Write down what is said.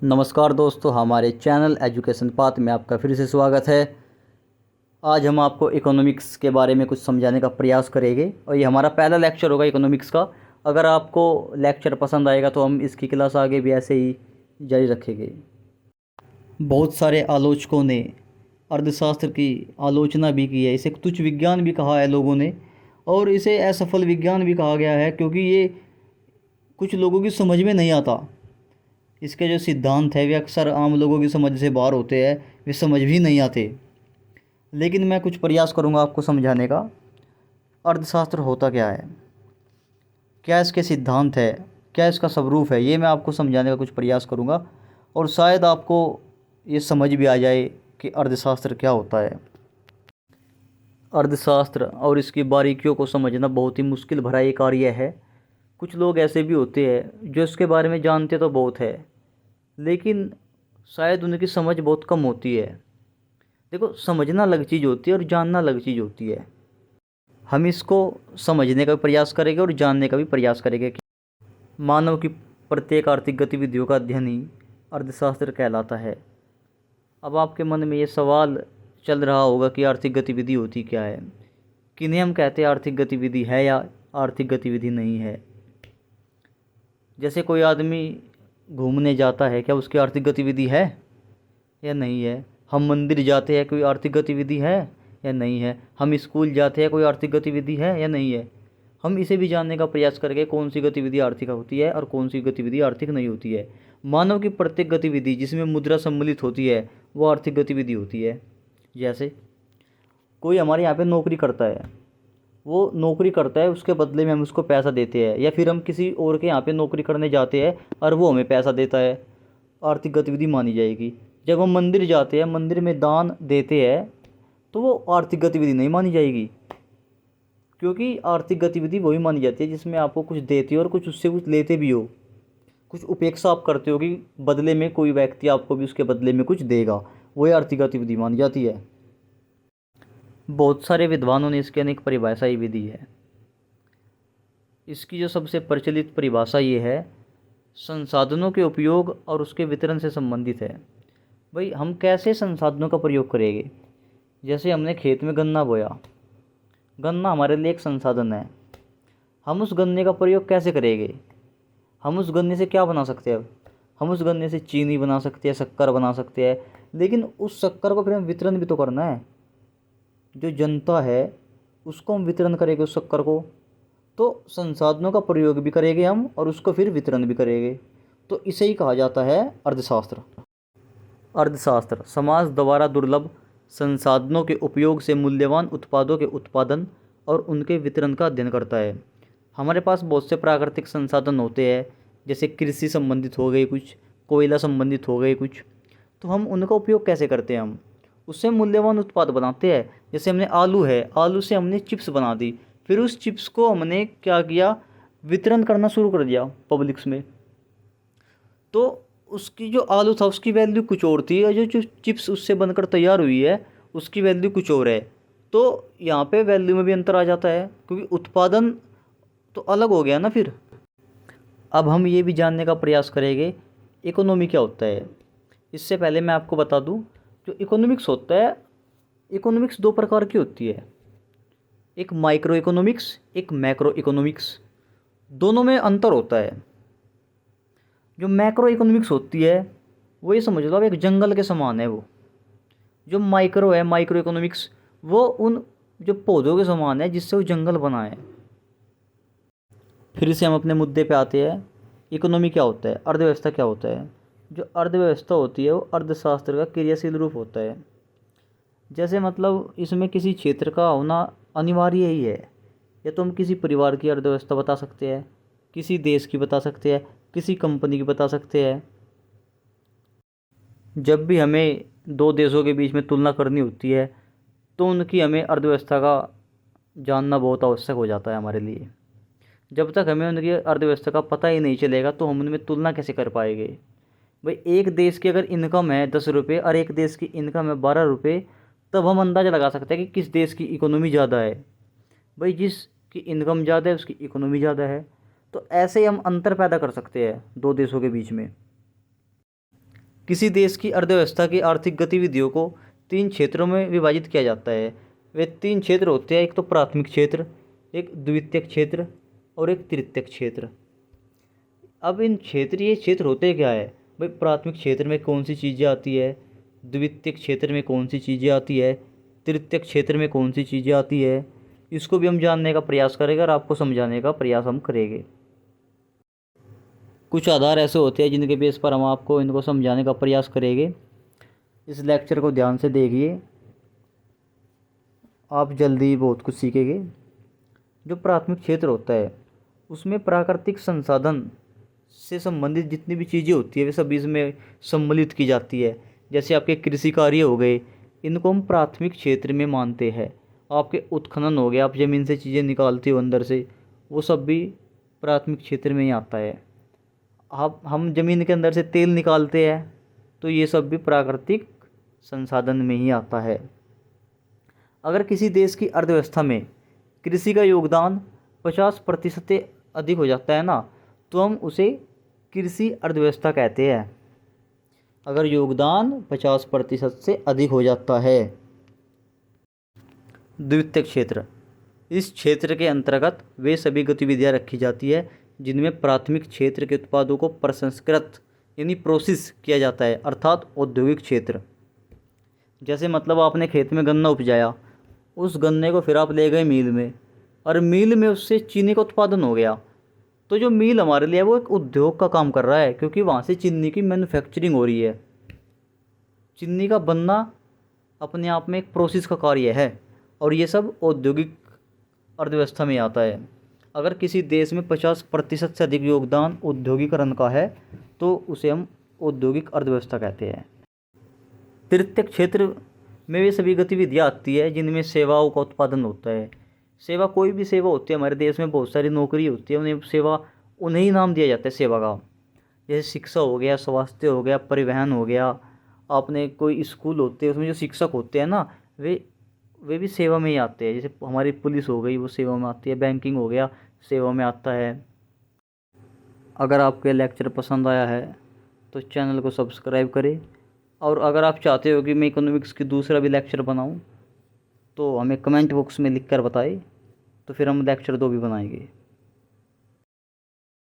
नमस्कार दोस्तों, हमारे चैनल एजुकेशन पाथ में आपका फिर से स्वागत है। आज हम आपको इकोनॉमिक्स के बारे में कुछ समझाने का प्रयास करेंगे और ये हमारा पहला लेक्चर होगा इकोनॉमिक्स का। अगर आपको लेक्चर पसंद आएगा तो हम इसकी क्लास आगे भी ऐसे ही जारी रखेंगे। बहुत सारे आलोचकों ने अर्थशास्त्र की आलोचना भी की है, इसे तुच्छ विज्ञान भी कहा है लोगों ने, और इसे असफल विज्ञान भी कहा गया है क्योंकि ये कुछ लोगों की समझ में नहीं आता। इसके जो सिद्धांत है वे अक्सर आम लोगों की समझ से बाहर होते हैं, वे समझ भी नहीं आते। लेकिन मैं कुछ प्रयास करूंगा आपको समझाने का। अर्थशास्त्र होता क्या है, क्या इसके सिद्धांत है, क्या इसका स्वरूप है, ये मैं आपको समझाने का कुछ प्रयास करूंगा और शायद आपको ये समझ भी आ जाए कि अर्थशास्त्र क्या होता है। अर्थशास्त्र और इसकी बारीकियों को समझना बहुत ही मुश्किल भरा एक कार्य है। कुछ लोग ऐसे भी होते हैं जो इसके बारे में जानते तो बहुत है, लेकिन शायद उनकी समझ बहुत कम होती है। देखो, समझना अलग चीज़ होती है और जानना अलग चीज़ होती है। हम इसको समझने का भी प्रयास करेंगे और जानने का भी प्रयास करेंगे कि मानव की प्रत्येक आर्थिक गतिविधियों का अध्ययन ही अर्थशास्त्र कहलाता है। अब आपके मन में ये सवाल चल रहा होगा कि आर्थिक गतिविधि होती क्या है, किन्हें हम कहते हैं आर्थिक गतिविधि है या आर्थिक गतिविधि नहीं है। जैसे कोई आदमी घूमने जाता है, क्या उसकी आर्थिक गतिविधि है या नहीं है। हम मंदिर जाते हैं, कोई आर्थिक गतिविधि है या नहीं है। हम स्कूल जाते हैं, कोई आर्थिक गतिविधि है या नहीं है। हम इसे भी जानने का प्रयास करेंगे कौन सी गतिविधि आर्थिक होती है और कौन सी गतिविधि आर्थिक नहीं होती है। मानव की प्रत्येक गतिविधि जिसमें मुद्रा सम्मिलित होती है वो आर्थिक गतिविधि होती है। जैसे कोई हमारे यहाँ पे नौकरी करता है, वो नौकरी करता है, उसके बदले में हम उसको पैसा देते हैं, या फिर हम किसी और के यहाँ पे नौकरी करने जाते हैं और वो हमें पैसा देता है, आर्थिक गतिविधि मानी जाएगी। जब हम मंदिर जाते हैं, मंदिर में दान देते हैं, तो वो आर्थिक गतिविधि नहीं मानी जाएगी, क्योंकि आर्थिक गतिविधि वही मानी जाती है जिसमें आपको कुछ देते हो और कुछ उससे कुछ लेते भी हो, कुछ उपेक्षा आप करते हो कि बदले में कोई व्यक्ति आपको भी उसके बदले में कुछ देगा, वही आर्थिक गतिविधि मानी जाती है। बहुत सारे विद्वानों ने इसकी अनेक परिभाषाएं भी दी है। इसकी जो सबसे प्रचलित परिभाषा ये है, संसाधनों के उपयोग और उसके वितरण से संबंधित है। भाई, हम कैसे संसाधनों का प्रयोग करेंगे। जैसे हमने खेत में गन्ना बोया, गन्ना हमारे लिए एक संसाधन है। हम उस गन्ने का प्रयोग कैसे करेंगे, हम उस गन्ने से क्या बना सकते हैं। हम उस गन्ने से चीनी बना सकते हैं, शक्कर बना सकते हैं, लेकिन उस शक्कर को फिर हम वितरण भी तो करना है। जो जनता है उसको हम वितरण करेंगे उस शक्कर को, तो संसाधनों का प्रयोग भी करेंगे हम और उसको फिर वितरण भी करेंगे। तो इसे ही कहा जाता है अर्थशास्त्र। अर्थशास्त्र समाज द्वारा दुर्लभ संसाधनों के उपयोग से मूल्यवान उत्पादों के उत्पादन और उनके वितरण का अध्ययन करता है। हमारे पास बहुत से प्राकृतिक संसाधन होते हैं, जैसे कृषि संबंधित हो गए कुछ, कोयला संबंधित हो गए कुछ। तो हम उनका उपयोग कैसे करते हैं, हम उससे मूल्यवान उत्पाद बनाते हैं। जैसे हमने आलू है, आलू से हमने चिप्स बना दी, फिर उस चिप्स को हमने क्या किया, वितरण करना शुरू कर दिया पब्लिक्स में। तो उसकी जो आलू था उसकी वैल्यू कुछ और थी, और जो चिप्स उससे बनकर तैयार हुई है उसकी वैल्यू कुछ और है। तो यहाँ पे वैल्यू में भी अंतर आ जाता है, क्योंकि उत्पादन तो अलग हो गया ना फिर। अब हम ये भी जानने का प्रयास करेंगे इकोनॉमी क्या होता है। इससे पहले मैं आपको बता दूं, जो इकोनॉमिक्स होता है, इकोनॉमिक्स दो प्रकार की होती है, एक माइक्रो इकोनॉमिक्स, एक मैक्रो इकोनॉमिक्स। दोनों में अंतर होता है। जो मैक्रो इकोनॉमिक्स होती है वो ये समझ लो आप एक जंगल के समान है वो। जो माइक्रो है, माइक्रो इकोनॉमिक्स, वो उन जो पौधों के समान है जिससे वो जंगल बना है। फिर से हम अपने मुद्दे पे आते हैं, इकोनॉमी क्या होता है, अर्थव्यवस्था क्या होता है। जो अर्थव्यवस्था होती है वो अर्थशास्त्र का क्रियाशील रूप होता है। जैसे मतलब इसमें किसी क्षेत्र का होना अनिवार्य ही है। या तो हम किसी परिवार की अर्थव्यवस्था बता सकते हैं, किसी देश की बता सकते हैं, किसी कंपनी की बता सकते हैं। जब भी हमें दो देशों के बीच में तुलना करनी होती है तो उनकी हमें अर्थव्यवस्था का जानना बहुत आवश्यक हो जाता है हमारे लिए। जब तक हमें उनकी अर्थव्यवस्था का पता ही नहीं चलेगा तो हम उनमें तुलना कैसे कर पाएंगे। भाई, एक देश की अगर इनकम है 10 रुपये और एक देश की इनकम है 12 रुपये, तब हम अंदाज़ा लगा सकते हैं कि किस देश की इकोनॉमी ज़्यादा है। भाई, जिसकी इनकम ज़्यादा है उसकी इकोनॉमी ज़्यादा है। तो ऐसे ही हम अंतर पैदा कर सकते हैं दो देशों के बीच में। किसी देश की अर्थव्यवस्था की आर्थिक गतिविधियों को 3 क्षेत्रों में विभाजित किया जाता है। वे 3 क्षेत्र होते हैं, एक तो प्राथमिक क्षेत्र, एक द्वितीयक क्षेत्र और एक तृतीयक क्षेत्र। अब इन क्षेत्रीय क्षेत्र होते क्या है भाई? प्राथमिक क्षेत्र में कौन सी चीज़ें आती है, द्वितीयक क्षेत्र में कौन सी चीज़ें आती है, तृतीयक क्षेत्र में कौन सी चीज़ें आती है, इसको भी हम जानने का प्रयास करेंगे और आपको समझाने का प्रयास हम करेंगे। कुछ आधार ऐसे होते हैं जिनके बेस पर हम आपको इनको समझाने का प्रयास करेंगे। इस लेक्चर को ध्यान से देखिए, आप जल्दी बहुत कुछ सीखेंगे। जो प्राथमिक क्षेत्र होता है उसमें प्राकृतिक संसाधन से संबंधित जितनी भी चीज़ें होती है वे सभी इसमें सम्मिलित की जाती है। जैसे आपके कृषि कार्य हो गए, इनको हम प्राथमिक क्षेत्र में मानते हैं। आपके उत्खनन हो गया, आप ज़मीन से चीज़ें निकालते हो अंदर से, वो सब भी प्राथमिक क्षेत्र में ही आता है। आप हम ज़मीन के अंदर से तेल निकालते हैं तो ये सब भी प्राकृतिक संसाधन में ही आता है। अगर किसी देश की अर्थव्यवस्था में कृषि का योगदान 50% से अधिक हो जाता है ना, तो हम उसे कृषि अर्थव्यवस्था कहते हैं। अगर योगदान 50% से अधिक हो जाता है। द्वितीयक क्षेत्र, इस क्षेत्र के अंतर्गत वे सभी गतिविधियां रखी जाती है जिनमें प्राथमिक क्षेत्र के उत्पादों को प्रसंस्कृत यानी प्रोसेस किया जाता है, अर्थात औद्योगिक क्षेत्र। जैसे मतलब आपने खेत में गन्ना उपजाया, उस गन्ने को फिर आप ले गए मिल में, और मिल में उससे चीनी का उत्पादन हो गया। तो जो मिल हमारे लिए है वो एक उद्योग का काम कर रहा है, क्योंकि वहाँ से चीनी की मैन्युफैक्चरिंग हो रही है। चीनी का बनना अपने आप में एक प्रोसेस का कार्य है, और ये सब औद्योगिक अर्थव्यवस्था में आता है। अगर किसी देश में 50% से अधिक योगदान औद्योगिकरण का है तो उसे हम औद्योगिक अर्थव्यवस्था कहते हैं। तृतीयक क्षेत्र में वे सभी गतिविधियाँ आती है जिनमें सेवाओं का उत्पादन होता है। सेवा, कोई भी सेवा होती है, हमारे देश में बहुत सारी नौकरी होती है, उन्हें सेवा, उन्हें ही नाम दिया जाता है सेवा का। जैसे शिक्षा हो गया, स्वास्थ्य हो गया, परिवहन हो गया, आपने कोई स्कूल होते हैं उसमें जो शिक्षक होते हैं ना, वे भी सेवा में ही आते हैं। जैसे हमारी पुलिस हो गई, वो सेवा में आती है। बैंकिंग हो गया, सेवा में आता है। अगर आपको लेक्चर पसंद आया है तो चैनल को सब्सक्राइब करें, और अगर आप चाहते हो कि मैं इकोनॉमिक्स की दूसरा भी लेक्चर बनाऊं तो हमें कमेंट बॉक्स में लिख कर बताएं, तो फिर हम लेक्चर 2 भी बनाएंगे।